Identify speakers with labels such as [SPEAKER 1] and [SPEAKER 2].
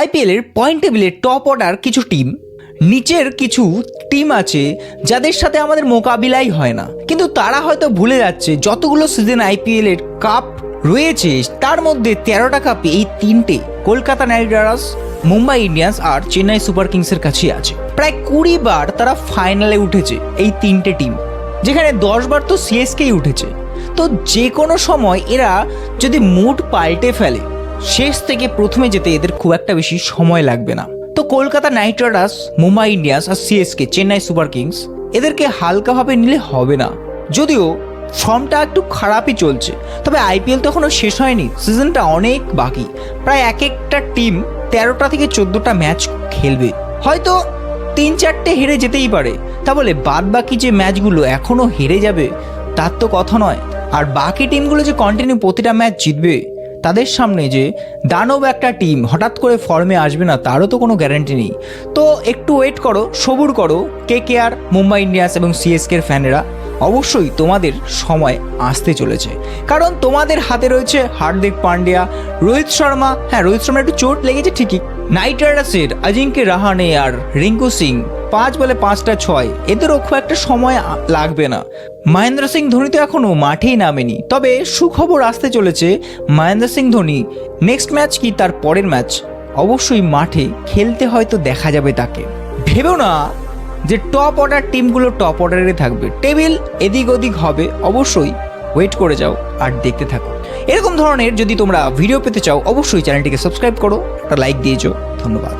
[SPEAKER 1] আইপিএলের পয়েন্ট টেবিলের top order কিছু টিম, নিচের কিছু টিম আছে যাদের সাথে আমাদের মোকাবিলাই হয় না, কিন্তু তারা হয়তো ভুলে যাচ্ছে যতগুলো সিজন আইপিএলের কাপ রয়েছে তার মধ্যে 13টা কাপে এই তিনটে Kolkata knight riders, Mumbai Indians আর চেন্নাই সুপার কিংসের কাছেই আছে। প্রায় 20 বার তারা ফাইনালে উঠেছে এই তিনটে টিম, যেখানে 10 বার তো সিএসকেই উঠেছে। তো যে কোনো সময় এরা যদি মুড পাল্টে ফেলে, শেষ থেকে প্রথমে যেতে এদের খুব একটা বেশি সময় লাগবে না। তো Kolkata knight riders, Mumbai Indians আর সিএসকে, চেন্নাই সুপার কিংস, এদেরকে হালকাভাবে নিলে হবে না। যদিও ফর্মটা একটু খারাপই চলছে, তবে আইপিএল তো এখনও শেষ হয়নি, সিজনটা অনেক বাকি। প্রায় এক একটা টিম 13টা থেকে 14টা ম্যাচ খেলবে, হয়তো 3-4টে হেরে যেতেই পারে। তা বলে বাদ বাকি যে ম্যাচগুলো এখনও হেরে যাবে তার তো কথা নয়। আর বাকি টিমগুলো যে কন্টিনিউ প্রতিটা ম্যাচ জিতবে, তাদের সামনে যে দানব একটা টিম হঠাৎ করে ফর্মে আসবে না তারও তো কোনো গ্যারান্টি নেই। তো একটু ওয়েট করো, সবুর করো কেকেআর, মুম্বাই ইন্ডিয়ান্স এবং সিএসকের ফ্যানেরা। অবশ্যই তোমাদের সময় আসতে চলেছে, কারণ তোমাদের হাতে রয়েছে হার্দিক পান্ডিয়া, রোহিত শর্মা। হ্যাঁ, রোহিত শর্মা একটু চোট লেগেছে ঠিকই। নাইট রাইডার্সের অজিঙ্ক্য রাহানে আর রিঙ্কু সিং 5 বলে 5টা 6, এদেরও খুব একটা সময় লাগবে না। মহেন্দ্র সিং ধোনি তো এখনও মাঠেই নামেনি, তবে সুখবর আসতে চলেছে। মহেন্দ্র সিং ধোনি নেক্সট ম্যাচ কি তার পরের ম্যাচ অবশ্যই মাঠে খেলতে হয়তো দেখা যাবে তাকে। ভেবেও না যে টপ অর্ডার টিমগুলো টপ অর্ডারে থাকবে, টেবিল এদিক ওদিক হবে। অবশ্যই ওয়েট করে যাও আর দেখতে থাকো। এরকম ধরনের যদি তোমরা ভিডিও পেতে চাও অবশ্যই চ্যানেলটিকে সাবস্ক্রাইব করো, একটা লাইক দিয়েছো। ধন্যবাদ।